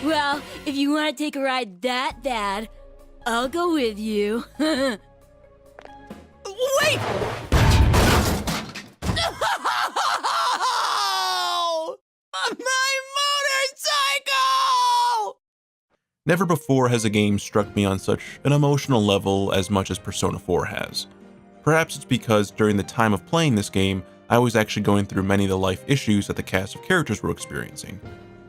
Well, if you want to take a ride that bad, I'll go with you. Wait! My motorcycle! Never before has a game struck me on such an emotional level as much as Persona 4 has. Perhaps it's because during the time of playing this game, I was actually going through many of the life issues that the cast of characters were experiencing.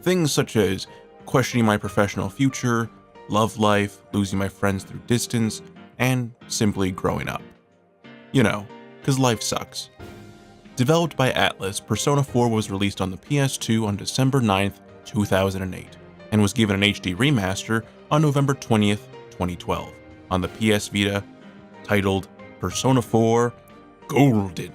Things such as questioning my professional future, love life, losing my friends through distance, and simply growing up. You know, because life sucks. Developed by Atlus, Persona 4 was released on the PS2 on December 9th, 2008, and was given an HD remaster on November 20th, 2012, on the PS Vita, titled Persona 4 Golden.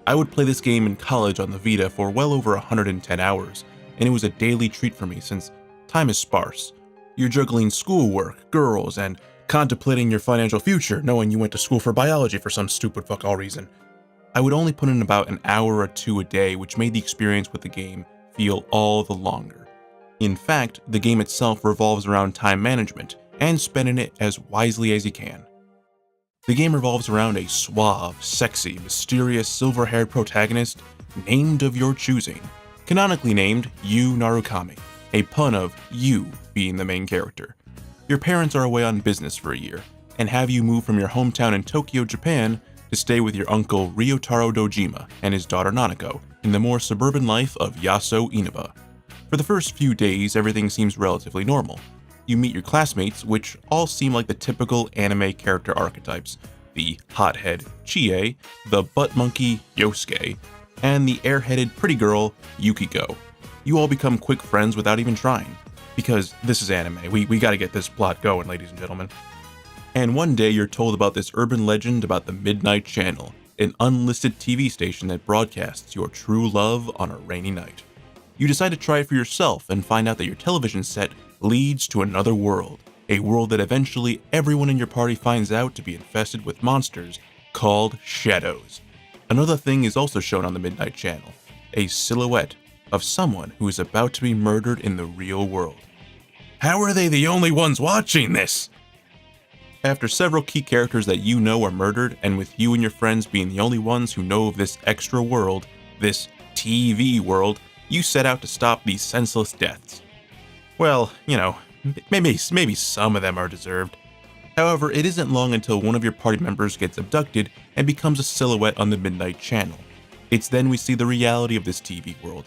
I would play this game in college on the Vita for well over 110 hours, and it was a daily treat for me since time is sparse. You're juggling schoolwork, girls, and contemplating your financial future, knowing you went to school for biology for some stupid fuck all reason. I would only put in about an hour or two a day, which made the experience with the game feel all the longer. In fact, the game itself revolves around time management and spending it as wisely as you can. The game revolves around a suave, sexy, mysterious, silver-haired protagonist named of your choosing, canonically named Yu Narukami, a pun of you being the main character. Your parents are away on business for a year, and have you move from your hometown in Tokyo, Japan, to stay with your uncle Ryotaro Dojima and his daughter Nanako in the more suburban life of Yaso Inaba. For the first few days, everything seems relatively normal. You meet your classmates, which all seem like the typical anime character archetypes: the hothead Chie, the butt monkey Yosuke, and the airheaded pretty girl Yukiko. You all become quick friends without even trying. Because this is anime, we gotta get this plot going, ladies and gentlemen. And one day you're told about this urban legend about the Midnight Channel, an unlisted TV station that broadcasts your true love on a rainy night. You decide to try it for yourself and find out that your television set leads to another world, a world that eventually everyone in your party finds out to be infested with monsters called shadows. Another thing is also shown on the Midnight Channel, a silhouette of someone who is about to be murdered in the real world. How are they the only ones watching this? After several key characters that you know are murdered, and with you and your friends being the only ones who know of this extra world, this TV world, you set out to stop these senseless deaths. Well, you know, maybe some of them are deserved. However, it isn't long until one of your party members gets abducted and becomes a silhouette on the Midnight Channel. It's then we see the reality of this TV world.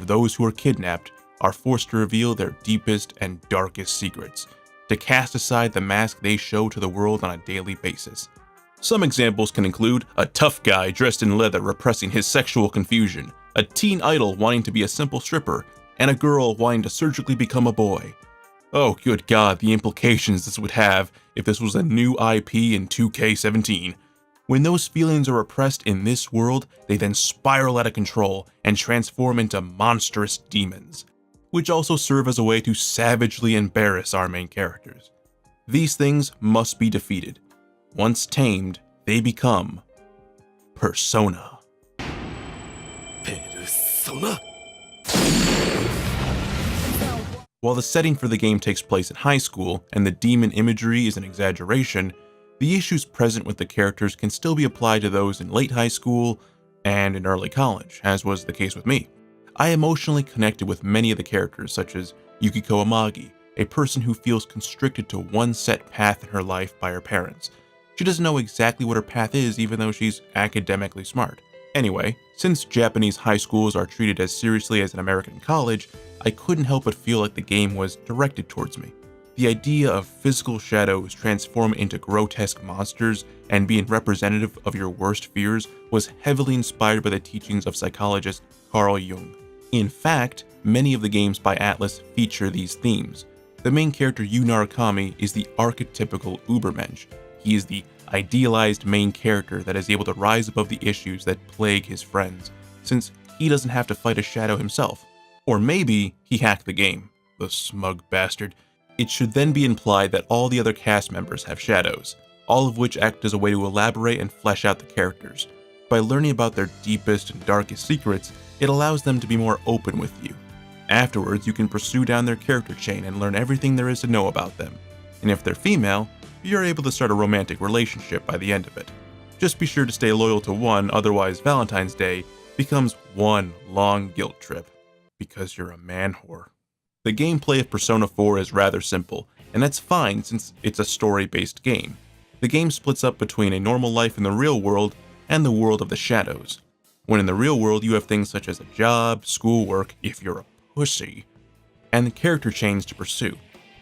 Those who are kidnapped are forced to reveal their deepest and darkest secrets, to cast aside the mask they show to the world on a daily basis. Some examples can include a tough guy dressed in leather repressing his sexual confusion, a teen idol wanting to be a simple stripper, and a girl wanting to surgically become a boy. Oh, good God, the implications this would have if this was a new IP in 2K17. When those feelings are repressed in this world, they then spiral out of control and transform into monstrous demons, which also serve as a way to savagely embarrass our main characters. These things must be defeated. Once tamed, they become Persona. Persona? While the setting for the game takes place in high school, and the demon imagery is an exaggeration, the issues present with the characters can still be applied to those in late high school and in early college, as was the case with me. I emotionally connected with many of the characters, such as Yukiko Amagi, a person who feels constricted to one set path in her life by her parents. She doesn't know exactly what her path is, even though she's academically smart. Anyway, since Japanese high schools are treated as seriously as an American college, I couldn't help but feel like the game was directed towards me. The idea of physical shadows transform into grotesque monsters and being representative of your worst fears was heavily inspired by the teachings of psychologist Carl Jung. In fact, many of the games by Atlus feature these themes. The main character Yu Narukami is the archetypical Ubermensch. He is the idealized main character that is able to rise above the issues that plague his friends, since he doesn't have to fight a shadow himself. Or maybe he hacked the game, the smug bastard. It should then be implied that all the other cast members have shadows, all of which act as a way to elaborate and flesh out the characters. By learning about their deepest and darkest secrets, it allows them to be more open with you. Afterwards, you can pursue down their character chain and learn everything there is to know about them. And if they're female, you're able to start a romantic relationship by the end of it. Just be sure to stay loyal to one, otherwise Valentine's Day becomes one long guilt trip. Because you're a man whore. The gameplay of Persona 4 is rather simple, and that's fine since it's a story-based game. The game splits up between a normal life in the real world and the world of the shadows. When in the real world you have things such as a job, schoolwork, if you're a pussy, and the character chains to pursue.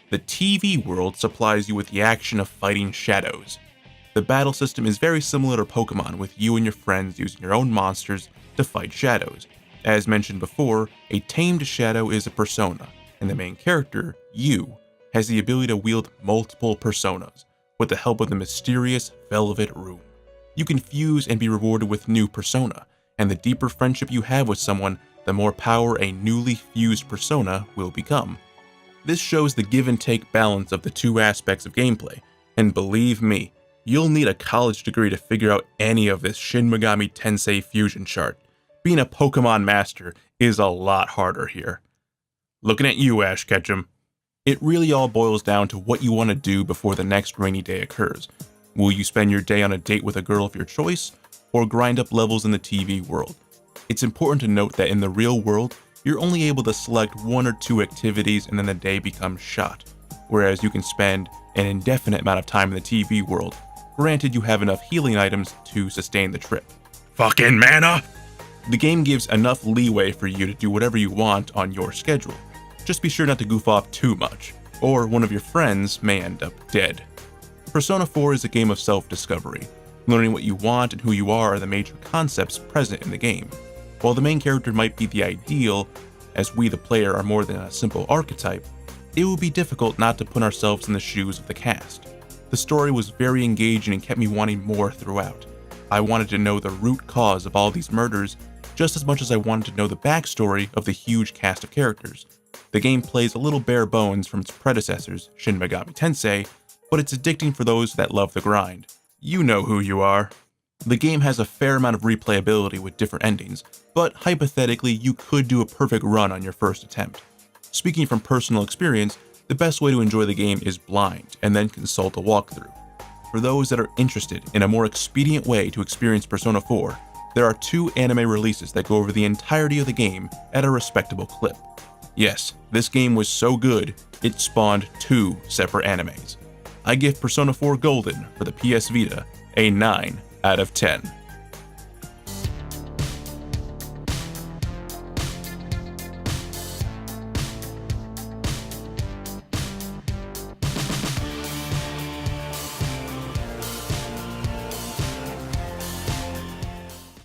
The TV world supplies you with the action of fighting shadows. The battle system is very similar to Pokemon, with you and your friends using your own monsters to fight shadows. As mentioned before, a tamed shadow is a persona, and the main character, Yu, has the ability to wield multiple personas, with the help of the mysterious Velvet Room. You can fuse and be rewarded with new persona, and the deeper friendship you have with someone, the more power a newly fused persona will become. This shows the give and take balance of the two aspects of gameplay, and believe me, you'll need a college degree to figure out any of this Shin Megami Tensei fusion chart. Being a Pokemon master is a lot harder here. Looking at you, Ash Ketchum. It really all boils down to what you want to do before the next rainy day occurs. Will you spend your day on a date with a girl of your choice, or grind up levels in the TV world? It's important to note that in the real world, you're only able to select 1 or 2 activities and then the day becomes shot, whereas you can spend an indefinite amount of time in the TV world, granted you have enough healing items to sustain the trip. Fucking mana! The game gives enough leeway for you to do whatever you want on your schedule. Just be sure not to goof off too much, or one of your friends may end up dead. Persona 4 is a game of self-discovery. Learning what you want and who you are the major concepts present in the game. While the main character might be the ideal, as we the player are more than a simple archetype, it will be difficult not to put ourselves in the shoes of the cast. The story was very engaging and kept me wanting more throughout. I wanted to know the root cause of all these murders just as much as I wanted to know the backstory of the huge cast of characters. The game plays a little bare bones from its predecessors, Shin Megami Tensei, but it's addicting for those that love the grind. You know who you are. The game has a fair amount of replayability with different endings, but hypothetically you could do a perfect run on your first attempt. Speaking from personal experience, the best way to enjoy the game is blind, and then consult a walkthrough. For those that are interested in a more expedient way to experience Persona 4, there are 2 anime releases that go over the entirety of the game at a respectable clip. Yes, this game was so good, it spawned 2 separate animes. I give Persona 4 Golden for the PS Vita a 9 out of 10.